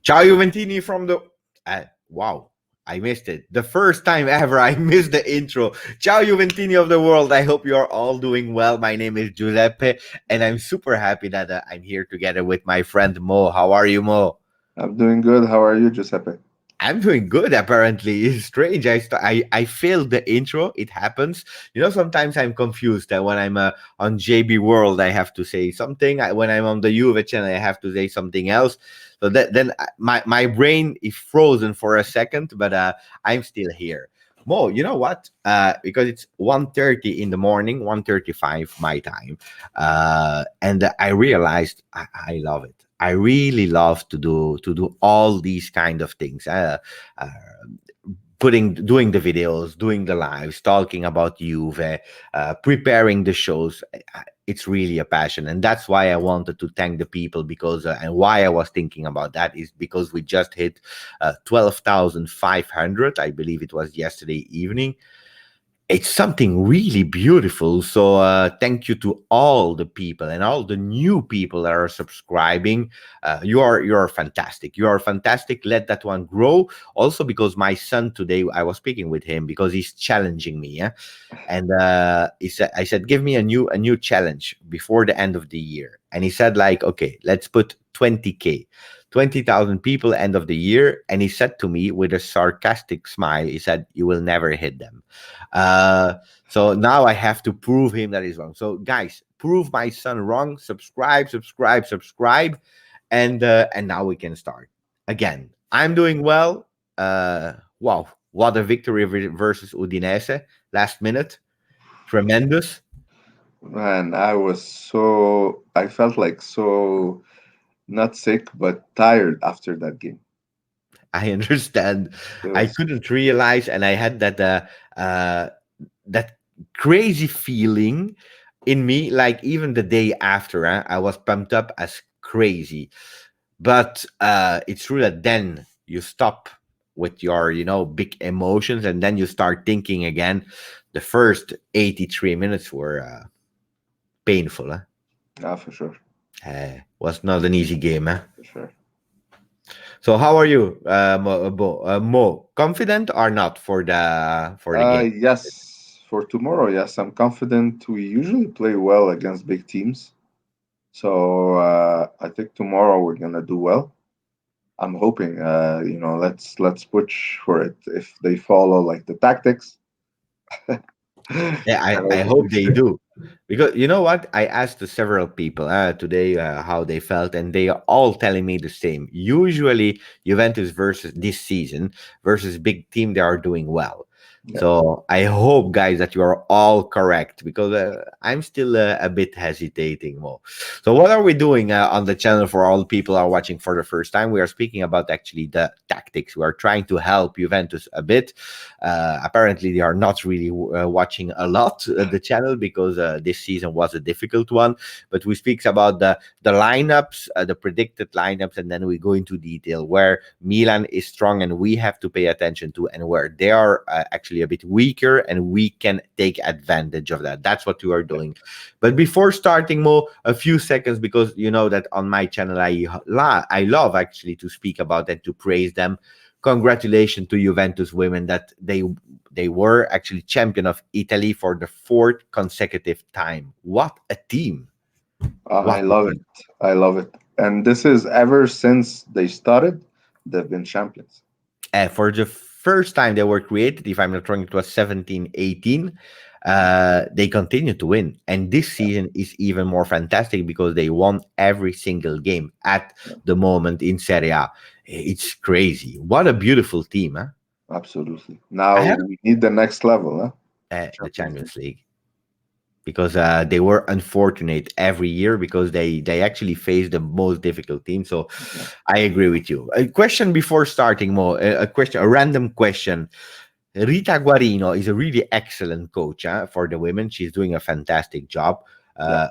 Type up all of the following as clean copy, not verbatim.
Ciao Giuventini from the. Wow, I missed it. The first time ever I missed the intro. Ciao Juventini of the world. I hope you are all doing well. My name is Giuseppe, and I'm super happy that I'm here together with my friend Mo. How are you, Mo? I'm doing good. How are you, Giuseppe? I'm doing good. Apparently, it's strange. I failed the intro. It happens. Sometimes I'm confused. That when I'm on JB World, I have to say something. When I'm on the Juve channel, I have to say something else. So my brain is frozen for a second, but I'm still here. Mo, you know what? Because it's 1:30 in the morning, 1:35 my time, and I realized I love it. I really love to do all these kind of things. Uh, doing the videos, doing the lives, talking about Juve, preparing the shows. It's really a passion, and that's why I wanted to thank the people because and why I was thinking about that is because we just hit 12,500. I believe it was yesterday evening. It's something really beautiful. So thank you to all the people and all the new people that are subscribing. You are fantastic. You are fantastic. Let that one grow. Also because my son today, I was speaking with him because he's challenging me. Yeah, and I said, give me a new challenge before the end of the year. And he said, like, okay, let's put 20K. 20,000 people end of the year. And he said to me with a sarcastic smile, he said, you will never hit them. Uh, so now I have to prove him that he's wrong. So guys, prove my son wrong. Subscribe, subscribe, subscribe, and now we can start again. I'm doing well. Wow, what a victory versus Udinese last minute, tremendous. Man, I felt like so not sick, but tired after that game. I understand. It I was, couldn't realize, and I had uh, that crazy feeling in me. Like even the day after, I was pumped up as crazy. But it's true that then you stop with your big emotions, and then you start thinking again. The first 83 minutes were painful. Huh? yeah, for sure, Was not an easy game. Huh? for sure. So how are you, Mo? Confident or not for the game? Yes, for tomorrow, yes, I'm confident. We usually play well against big teams, so I think tomorrow we're gonna do well. I'm hoping, let's push for it. If they follow like the tactics, Yeah, I it'll hope be they do. Because you know what? I asked to several people today how they felt, and they are all telling me the same. Usually, Juventus versus this season versus big team, they are doing well. yeah. So I hope, guys, that you are all correct because I'm still a bit hesitating more. So what are we doing on the channel for all people who are watching for the first time? We are speaking about actually the tactics. We are trying to help Juventus a bit. Apparently, they are not really watching a lot the channel because this season was a difficult one. But we speak about the lineups, the predicted lineups, and then we go into detail where Milan is strong and we have to pay attention to, and where they are actually a bit weaker, and we can take advantage of that. That's what we are doing. But before starting, Mo, a few seconds because you know that on my channel I love actually to speak about and to praise them. Congratulations to Juventus women that they were actually champion of Italy for the fourth consecutive time. What a team! I What a love it. team! I love it. And this is ever since they started, they've been champions. For the first time they were created, if I'm not wrong, it was 17-18. They continue to win, and this season is even more fantastic because they won every single game at the moment in Serie A. It's crazy. What a beautiful team, huh? Absolutely. I Now have we need the next level, huh? the Champions League. Champions League because they were unfortunate every year because they actually faced the most difficult team. So Yeah. I agree with you. A question before starting, Mo. A random question. Rita Guarino is a really excellent coach for the women. She's doing a fantastic job. Yeah. Uh,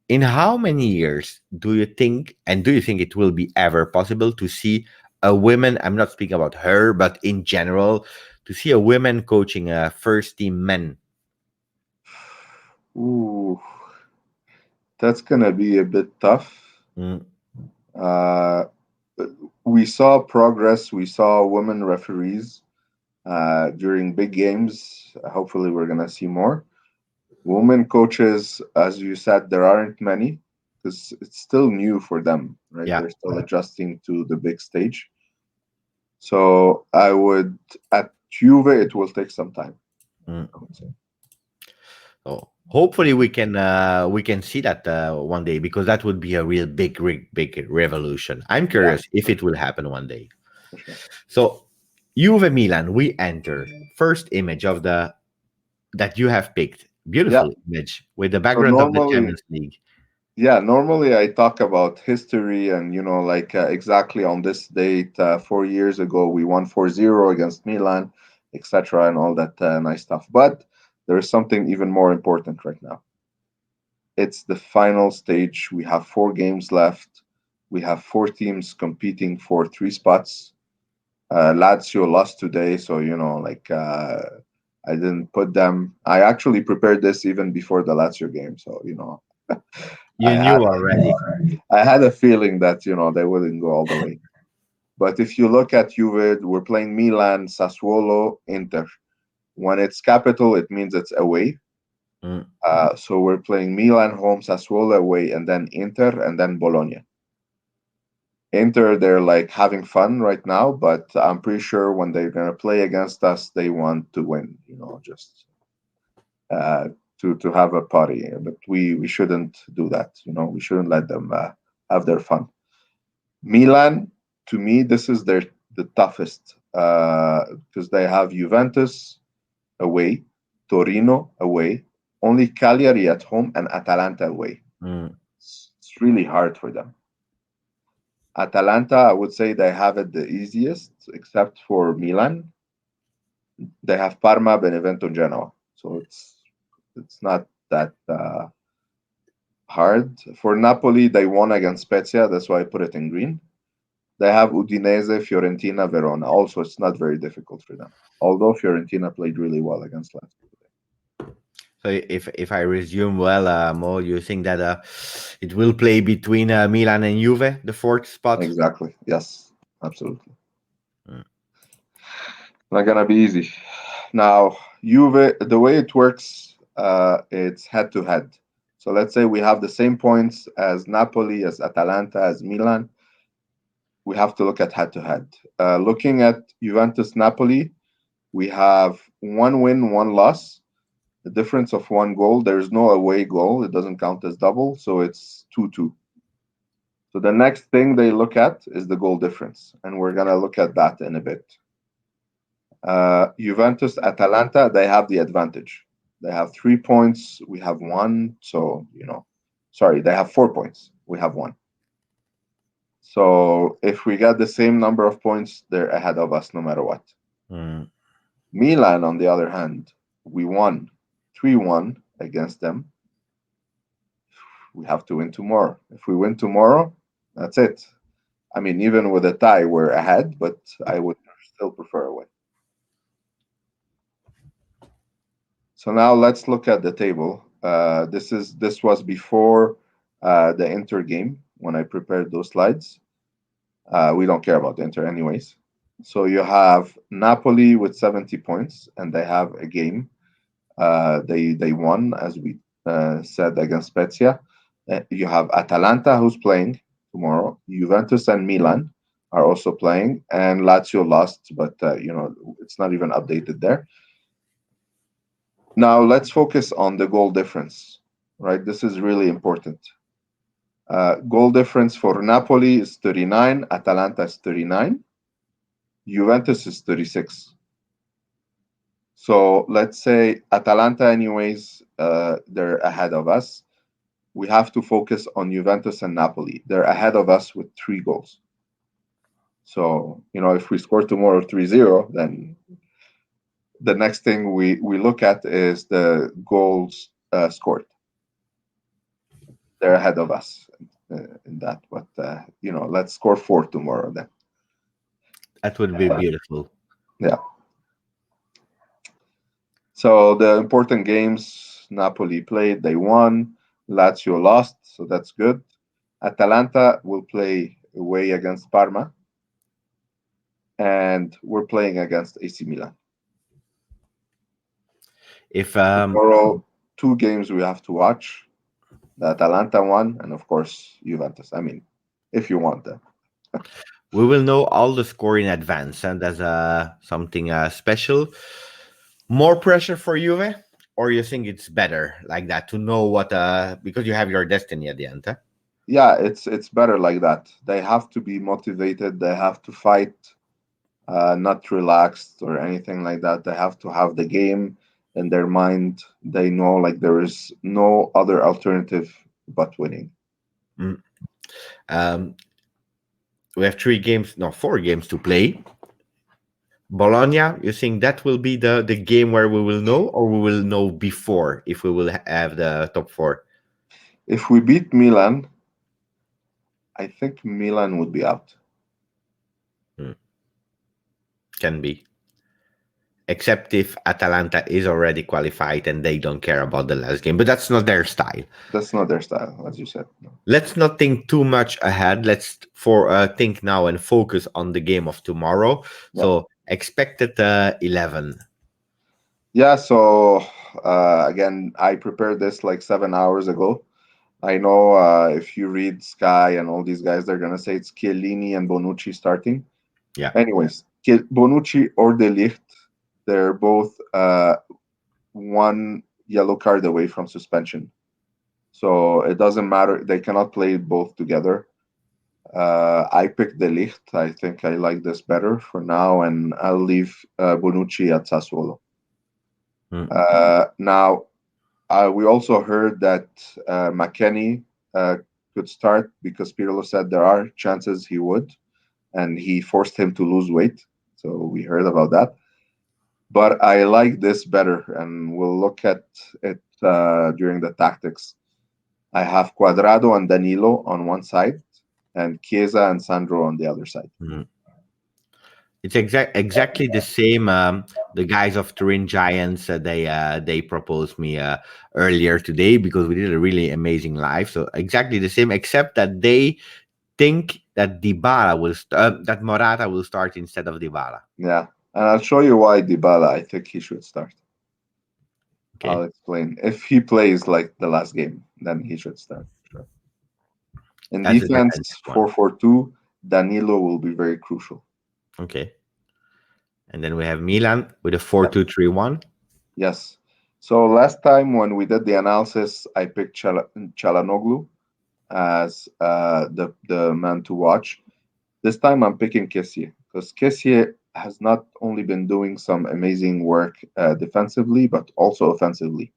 in how many years do you think it will be ever possible to see a woman? I'm not speaking about her, but in general, to see a woman coaching a first team men. Ooh, that's gonna be a bit tough. Mm, Uh, We saw progress. We saw women referees during big games. Hopefully, we're gonna see more women coaches. As you said, there aren't many because it's still new for them, right? Yeah. They're still adjusting to the big stage. So I would at Juve, it will take some time, Mm. I would say. So hopefully we can see that one day, because that would be a real big revolution. I'm Yeah, curious if it will happen one day. for sure. So Juve Milan, we enter first image of the that you have picked. Yeah. Beautiful image with the So background of the normally, Champions League. yeah, normally I talk about history and, like exactly on this date, 4 years ago, we won 4-0 against Milan, etc., and all that nice stuff. But there is something even more important right now. It's the final stage. We have 4 games left. We have 4 teams competing for 3 spots. Lazio lost today, so I didn't put them. I actually prepared this even before the Lazio game, so I You had knew already. I had a feeling that they wouldn't go all the way. But if you look at Juve, we're playing Milan, Sassuolo, Inter. When it's capital, it means it's away. Mm. So we're playing Milan home, Sassuolo away, and then Inter, and then Bologna. Inter, they're like having fun right now, but I'm pretty sure when they're gonna play against us, they want to win. Just uh, to have a party. But we shouldn't do that. We shouldn't let them have their fun. Milan, to me, this is the toughest because they have Juventus away, Torino away, only Cagliari at home, and Atalanta away. Mm. It's really hard for them. Atalanta, I would say they have it the easiest, except for Milan. They have Parma, Benevento, Genoa, so it's not that hard. For Napoli, they won against Spezia, that's why I put it in green. They have Udinese, Fiorentina, Verona. Also, it's not very difficult for them. Although Fiorentina played really well against Lazio today. So if I resume well, Mo, you think that it will play between Milan and Juve, the fourth spot? Exactly. Yes, absolutely. Mm. Not gonna be easy. Now, Juve, the way it works, it's head to head. So let's say we have the same points as Napoli, as Atalanta, as Milan. We have to look at head to head. Looking at Juventus Napoli, we have 1 win, 1 loss, the difference of 1 goal. There's no away goal. It doesn't count as double. So it's 2-2. So the next thing they look at is the goal difference. And we're going to look at that in a bit. Juventus, Atalanta, they have the advantage. They have 3 points. We have one. So, sorry, they have 4 points. We have one. So if we get the same number of points, they're ahead of us no matter what. Mm. Milan, on the other hand, we won 3-1 against them. We have to win tomorrow. If we win tomorrow, that's it. I mean, even with a tie, we're ahead, but I would still prefer a win. So now let's look at the table. This was before the Inter game when I prepared those slides. We don't care about the Inter anyways. So you have Napoli with 70 points, and they have a game. They won, as we said, against Spezia. You have Atalanta, who's playing tomorrow. Juventus and Milan are also playing, and Lazio lost, but it's not even updated there. Now let's focus on the goal difference, right? This is really important. Goal difference for Napoli is 39, Atalanta is 39, Juventus is 36. So let's say Atalanta, anyways, they're ahead of us. We have to focus on Juventus and Napoli. They're ahead of us with 3 goals. So, if we score tomorrow 3-0, then the next thing we look at is the goals scored. They're ahead of us in that. But, let's score 4 tomorrow then. That would be beautiful. Yeah. So the important games Napoli played, they won. Lazio lost, so that's good. Atalanta will play away against Parma. and we're playing against AC Milan. If Tomorrow, two games we have to watch: the Atalanta one, and of course Juventus. I mean, if you want them. we will know all the score in advance, and that's something special. More pressure for Juve, or you think it's better like that to know what because you have your destiny at the end, huh? Yeah, it's better like that. They have to be motivated. They have to fight, not relaxed or anything like that. They have to have the game in their mind. They know like there is no other alternative but winning. Mm. Um, we have 3 games, no, 4 games to play. Bologna, you think that will be the game where we will know, or we will know before if we will have the top four? If we beat Milan, I think Milan would be out. Hmm, can be. Except if Atalanta is already qualified and they don't care about the last game, but that's not their style. That's not their style, as you said. No. Let's not think too much ahead. Let's think now and focus on the game of tomorrow. Yeah. So expected 11. Yeah. So again, I prepared this like 7 hours ago. I know if you read Sky and all these guys, they're gonna say it's Chiellini and Bonucci starting. Yeah. Anyways, Bonucci or De Ligt, they're both one yellow card away from suspension. So it doesn't matter. They cannot play both together. I picked De Ligt. I think I like this better for now, and I'll leave Bonucci at Sassuolo. Mm, Now, we also heard that McKennie uh, could start because Pirlo said there are chances he would, and he forced him to lose weight. So we heard about that. But I like this better, and we'll look at it during the tactics. I have Cuadrado and Danilo on one side, and Chiesa and Sandro on the other side. mm. It's exactly the same. The guys of Turin Giants, they proposed me earlier today because we did a really amazing live. So exactly the same, except that they think that that Morata will start instead of Dybala. Yeah, and I'll show you why Dybala. I think he should start. I'll Okay, explain. If he plays like the last game, then he should start. Sure. In that's a defense, defensive one. 4-4-2, Danilo will be very crucial. Okay, and then we have Milan with a 4-2-3-1. Yes. So last time when we did the analysis, I picked Chalanoglu as the man to watch. This time I'm picking Kessie because Kessie has not only been doing some amazing work defensively, but also offensively.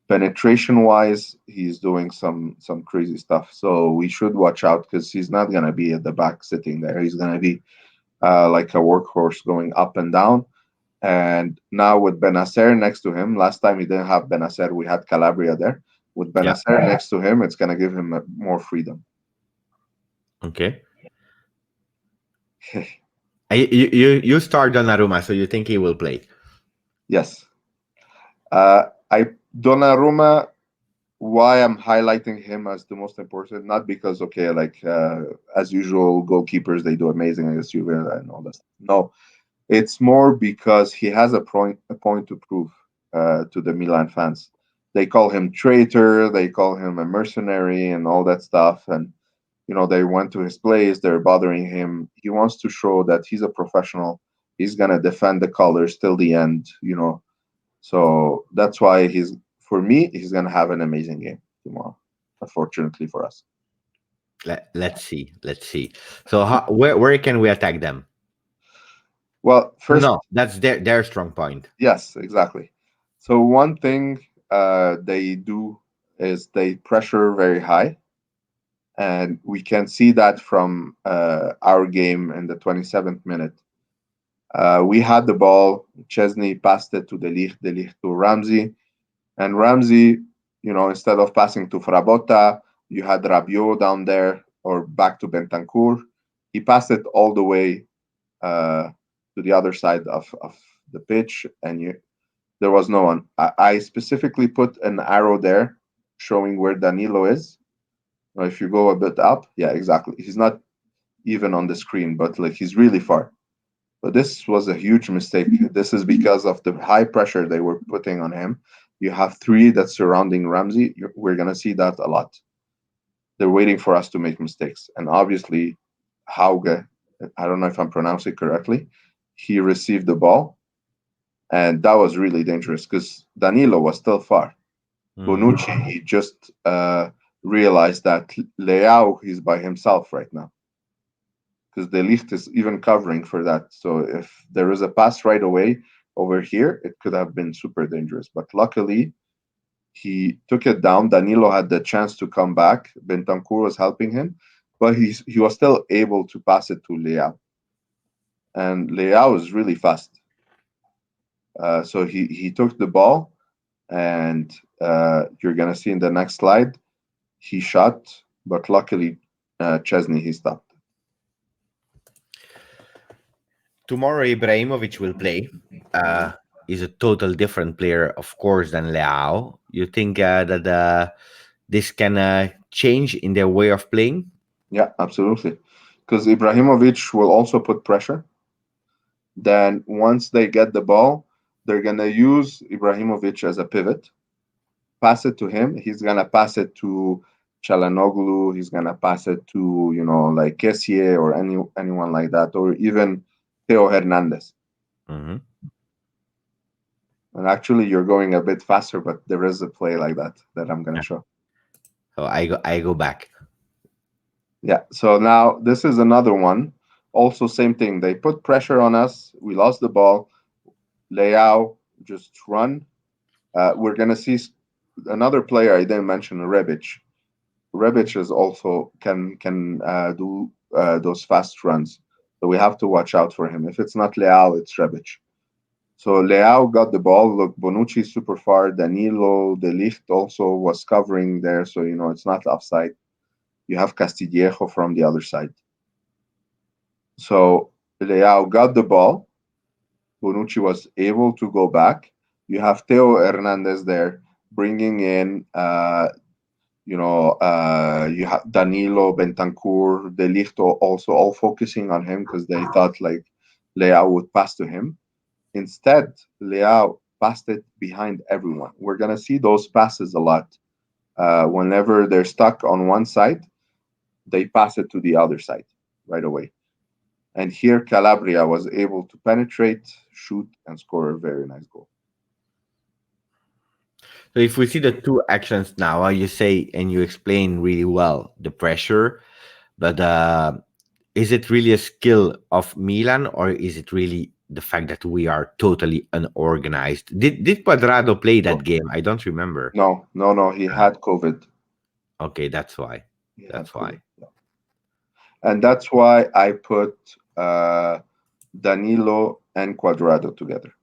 Penetration wise, he's doing some crazy stuff. So we should watch out because he's not gonna be at the back sitting there. He's gonna be like a workhorse going up and down. And now with Benacer next to him, last time he didn't have Benacer, we had Calabria there. With Yeah. Benacer next to him, it's gonna give him more freedom. Okay. You start Donnarumma, so you think he will play? Yes. I Donnarumma. Why I'm highlighting him as the most important, not because okay, like as usual, goalkeepers they do amazing against Juve and all that. No, it's more because he has a point to prove to the Milan fans. They call him traitor, they call him a mercenary, and all that stuff. And they went to his place, they're bothering him. He wants to show that he's a professional. He's gonna defend the colors till the end. So that's why for me, he's gonna have an amazing game tomorrow. Unfortunately for us. Let's see. Let's see. So where can we attack them? Well, No, first, no, that's their strong point. yes, exactly. So one thing they do is they pressure very high, and we can see that from our game in the 27th minute. We had the ball. Chesney passed it to De Ligt to Ramsey, and Ramsey, instead of passing to Frabotta, you had Rabiot down there or back to Bentancur. He passed it all the way uh, to the other side of the pitch, and there was no one. I specifically put an arrow there showing where Danilo is. Now, if you go a bit up, yeah, exactly. He's not. even on the screen, but like he's really far. But this was a huge mistake. This is because of the high pressure they were putting on him. You have three that's surrounding Ramsey. We're gonna see that a lot. They're waiting for us to make mistakes, and obviously, Hauge, I don't know if I'm pronouncing it correctly, he received the ball, and that was really dangerous because Danilo was still far. Mm. Bonucci, he just realized that Leao he's by himself right now because De Ligt is even covering for that. So if there is a pass right away over here, it could have been super dangerous. But luckily, he took it down. Danilo had the chance to come back. Bentancur was helping him, but he was still able to pass it to Leao. And Leao is really fast. So he took the ball, and you're going to see in the next slide, he shot, but luckily, Chesney, he stopped. Tomorrow Ibrahimovic will play. He's a total different player, of course, than Leao. You think that this can change in their way of playing? Yeah, absolutely. Because Ibrahimovic will also put pressure. Then once they get the ball, they're gonna use Ibrahimovic as a pivot, pass it to him. He's gonna pass it to Chalanoglu. He's gonna pass it to like Kessie or anyone like that, or even Theo Hernandez. Hmm. And actually, you're going a bit faster, but there is a play like that I'm gonna Yeah. show. So I go back. Yeah. So now this is another one. Also, same thing. They put pressure on us. We lost the ball. Leao just run. We're gonna see another player I didn't mention, Rebic. Rebic is also can do those fast runs, so we have to watch out for him. If it's not Leao, it's Rebic. So Leao got the ball. Look, Bonucci is super far. Danilo, De Ligt also was covering there, so it's not offside. You have Castillejo from the other side. So Leao got the ball. Bonucci was able to go back. You have Theo Hernandez there bringing in, you have Danilo, Bentancur, De Ligt also all focusing on him because they thought like Leao would pass to him. Instead, Leao passed it behind everyone. We're going to see those passes a lot. Whenever they're stuck on one side, they pass it to the other side right away. And here, Calabria was able to penetrate, shoot, and score a very nice goal. So if we see the two actions now, you say and you explain really well the pressure, but is it really a skill of Milan, or is it really the fact that we are totally unorganized? Did Quadrado play Oh, that game? I don't remember. no, no, no. He had COVID. Okay, that's why. He had That's why. COVID. Yeah. And that's why I put Danilo and Quadrado together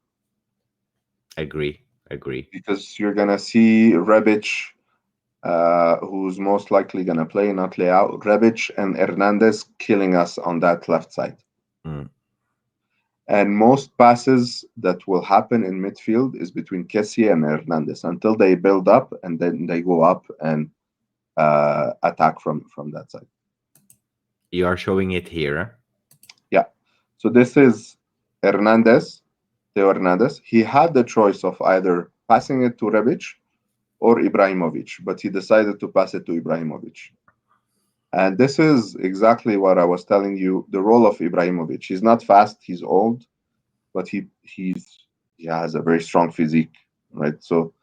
Agree. Agree. because you're gonna see Rebic, who's most likely gonna play, not Leao. Rebic and Hernandez killing us on that left side. Mm. And most passes that will happen in midfield is between Kessie and Hernandez until they build up and then they go up and attack from that side. You are showing it here. Yeah. So this is Hernandez, Theo Hernandez. He had the choice of either passing it to Rebic or Ibrahimovic, but he decided to pass it to Ibrahimovic. And this is exactly what I was telling you, the role of Ibrahimovic. He's not fast, he's old, but he has a very strong physique, right? So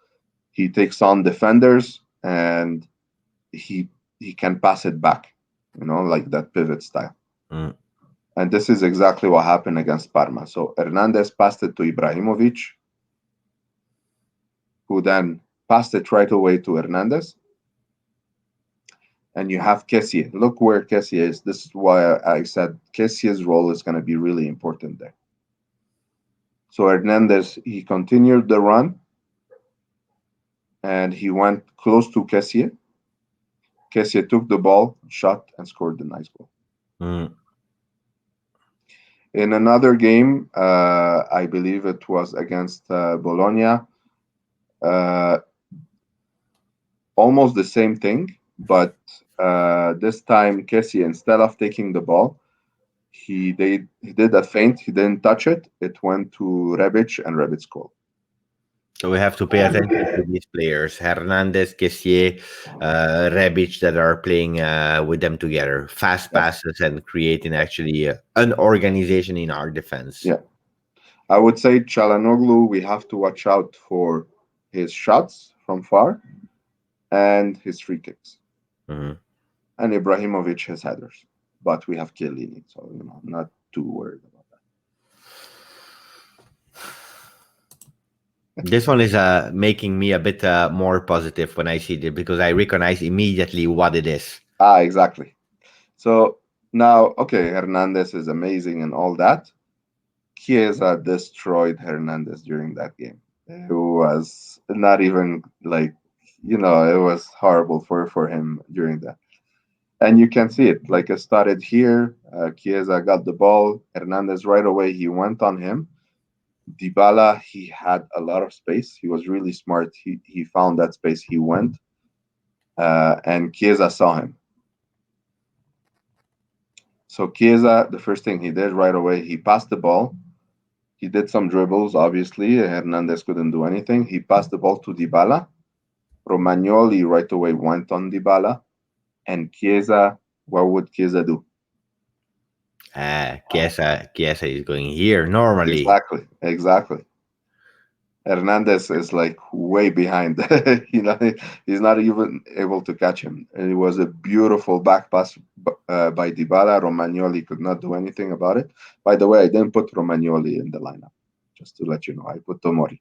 he takes on defenders and he he can pass it back, like that pivot style. Mm. And this is exactly what happened against Parma. So Hernandez passed it to Ibrahimovic, who then passed it right away to Hernandez. And you have Kessie. Look where Kessie is. This is why I said Kessie's role is going to be really important there. So Hernandez, he continued the run and he went close to Kessie. Kessie took the ball, shot, and scored the nice goal. Mm. In another game, I believe it was against Bologna, uh, almost the same thing, but this time Kessie, instead of taking the ball, He did a feint. He didn't touch it. It went to Rebic, and Rebic scored. So we have to pay attention to these players, Hernandez, Kessier, Rebic, that are playing with them together. Fast Yeah, passes and creating actually an organization in our defense. yeah. I would say Chalanoglu. We have to watch out for his shots from far and his free kicks, Mhm. and Ibrahimovic his headers. But we have Chiellini, so I'm not too worried about that. This one is making me a bit more positive when I see it because I recognize immediately what it is. Ah, exactly. So now, okay, Hernandez is amazing and all that. Chiesa destroyed Hernandez during that game. It was not even like, it was horrible for him during that. And you can see it. Like it started here. Chiesa got the ball. Hernandez right away. He went on him. Dybala, he had a lot of space. He was really smart. He found that space. He went, and Chiesa saw him. So Chiesa, the first thing he did right away, he passed the ball. He did some dribbles. Obviously, Hernandez couldn't do anything. He passed the ball to Dybala. Romagnoli right away went on Dybala, and Chiesa. What would Chiesa do? Chiesa is going here normally. Exactly, exactly. Hernandez is like way behind. He's not even able to catch him. And it was a beautiful back pass by Dybala. Romagnoli could not do anything about it. By the way, I didn't put Romagnoli in the lineup, just to let you know. I put Tomori.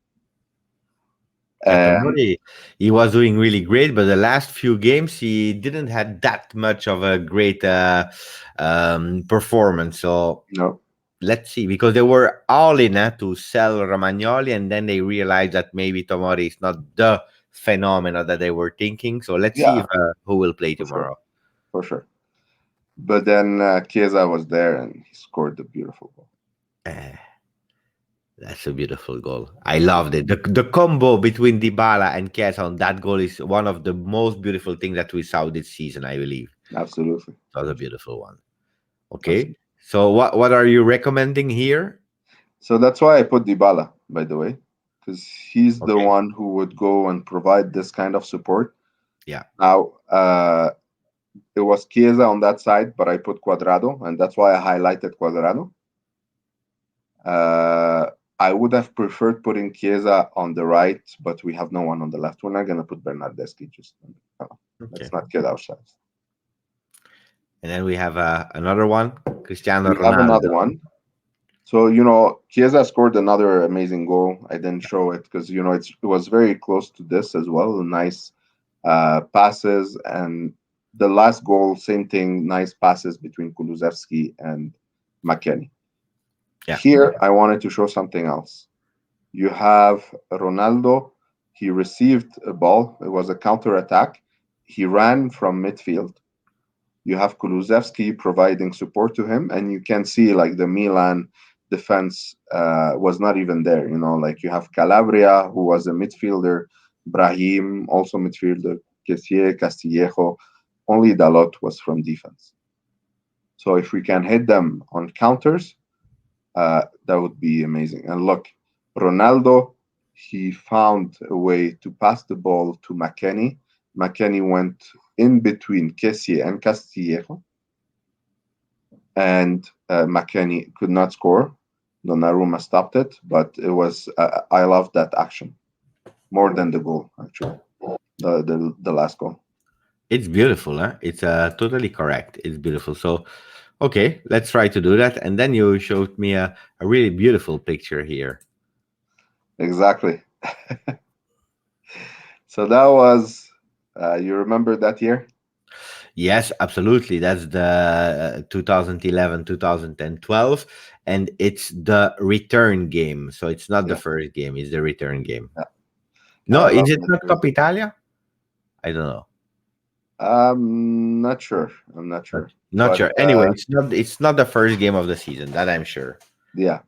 And Tomori, he was doing really great, but the last few games he didn't had that much of a great performance. So no, let's see, because they were all in to sell Romagnoli, and then they realized that maybe Tomori is not the phenomena that they were thinking. So let's see yeah, if who will play for sure, tomorrow. for sure. But then Chiesa was there and he scored the beautiful goal. Eh, that's a beautiful goal. I loved it. The combo between Dybala and Chiesa on that goal is one of the most beautiful things that we saw this season, I believe. Absolutely, That was a beautiful one. Okay. absolutely. So what are you recommending here? So that's why I put Dybala, by the way, because he's the Okay. one who would go and provide this kind of support. Yeah. Now, it was Chiesa on that side, but I put Cuadrado, and that's why I highlighted Cuadrado. Uh, I would have preferred putting Chiesa on the right, but we have no one on the left. We're not going to put Bernardeschi. Just Okay. let's not kid ourselves. And then we have another one, Cristiano We have another Ronaldo. one. So, Chiesa scored another amazing goal. I didn't show it because, it was very close to this as well. Nice passes. And the last goal, same thing, nice passes between Kulusevski and McKennie. Yeah. Here, I wanted to show something else. You have Ronaldo. He received a ball. It was a counter attack. He ran from midfield. You have Kulusevski providing support to him, and you can see like the Milan defense was not even there. Like you have Calabria, who was a midfielder, Brahim, also midfielder, Kessier, Castillejo. Only Dalot was from defense. So if we can hit them on counters, that would be amazing. And look, Ronaldo, he found a way to pass the ball to McKennie. McKennie went in between Kessier and Castillejo, and McKennie could not score. Donnarumma stopped it, but it was I love that action more than the goal actually. The last goal. It's beautiful, huh? It's totally correct. It's beautiful. So okay, let's try to do that. And then you showed me a really beautiful picture here. Exactly. So that was you remember that year? Yes, absolutely. That's the 2011, 2012, and it's the return game. So it's not the Yeah, first game, it's the return game. yeah. No, I is love it that not jersey. Coppa Italia? I don't know. I'm not sure. I'm not Not, sure. not But sure. Anyway, it's not the first game of the season, that I'm sure. yeah,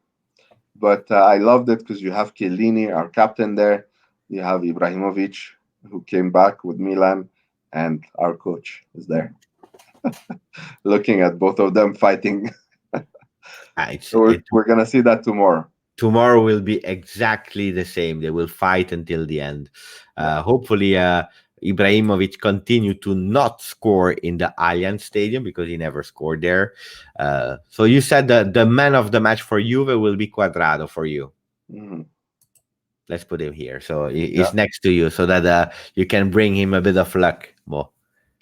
but I loved it because you have Chiellini, our captain there. You have Ibrahimovic, who came back with Milan, and our coach is there, looking at both of them fighting. It's So it we're gonna see that tomorrow. tomorrow will be exactly the same. They will fight until the end. Yeah. Hopefully, Ibrahimovic continue to not score in the Allianz Stadium because he never scored there. So you said that the man of the match for Juve will be Quadrado for you. Hmm. Let's put him here. So Yeah, he's next to you so that you can bring him a bit of luck. Mo.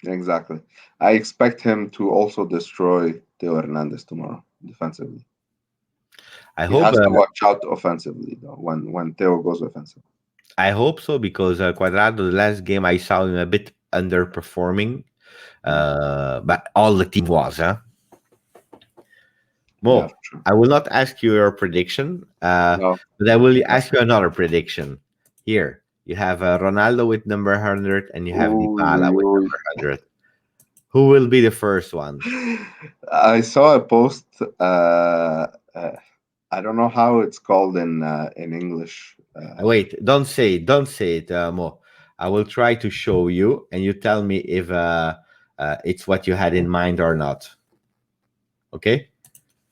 exactly. I expect him to also destroy Theo Hernandez tomorrow defensively. I He hope has to watch out offensively though when Theo goes offensive. I hope so because Quadrado, the last game I saw him a bit underperforming, Mm. but all the team was, huh? Yeah, for Mo, sure. I will not ask you your prediction, No. but I will Yeah. ask you another prediction. Here, you have Ronaldo with number 100 and you have Ooh, Dybala with ooh, number 100. Who will be the first one? ooh. I saw a post. Uh, I don't know how it's called in English. Wait, don't say it, Mo. I will try to show you, and you tell me if it's what you had in mind or not. Okay?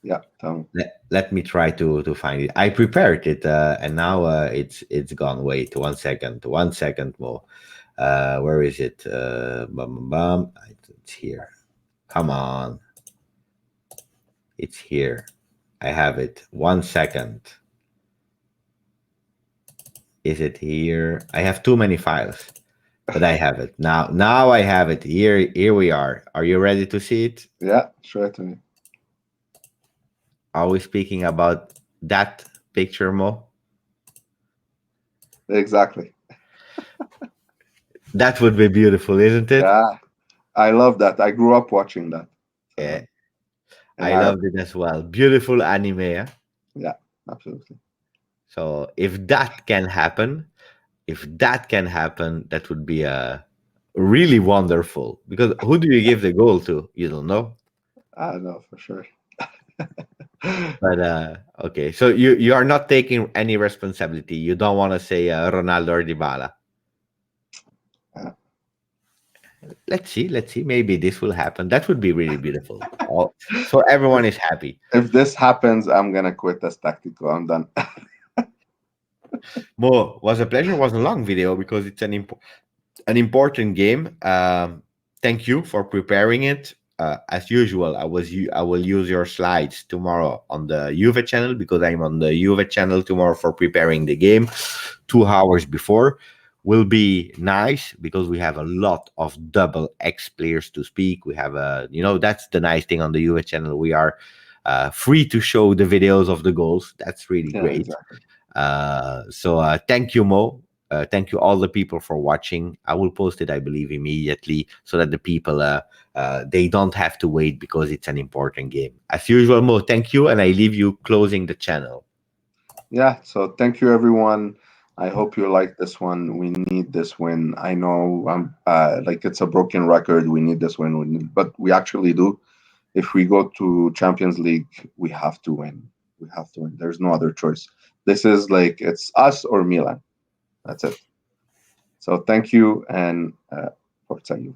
Yeah, tell me. Let me try to find it. I prepared it, and now it's gone. Wait, 1 second, 1 second more. Where is it? Bum, bum, bum. It's here. Come on, it's here. I have it. 1 second. Is it here? I have too many files, but I have it now. Now I have it here. Here we are. Are you ready to see it? Yeah, show it to me. Are we speaking about that picture, Mo? Exactly. That would be beautiful, isn't it? Yeah, I love that. I grew up watching that Yeah, in I Arabic. loved it as well. Beautiful anime. Eh? Yeah, absolutely. So if that can happen, that would be really wonderful. Because who do you give the goal to? You don't know. I know for sure. But okay, so you are not taking any responsibility. You don't want to say Ronaldo or Dybala. Yeah. Let's see. Let's see. Maybe this will happen. That would be really beautiful. So everyone is happy. If this happens, I'm gonna quit as tactical. I'm done. Mo, was a pleasure. Was a long video because it's an important game. Thank you for preparing it. As usual, I will use your slides tomorrow on the Juve channel because I'm on the Juve channel tomorrow for preparing the game. 2 hours before will be nice because we have a lot of double X players to speak. We have that's the nice thing on the Juve channel. We are free to show the videos of the goals. That's really Yeah, great. exactly. So thank you, Mo. Thank you, all the people, for watching. I will post it, I believe, immediately so that the people they don't have to wait because it's an important game. As usual, Mo, thank you, and I leave you closing the channel. Yeah. So thank you, everyone. I hope you like this one. We need this win. I know I'm like it's a broken record. We need this win. But we actually do. If we go to Champions League, we have to win. We have to win. There's no other choice. This is like it's us or Milan. That's it. So thank you and Forza you.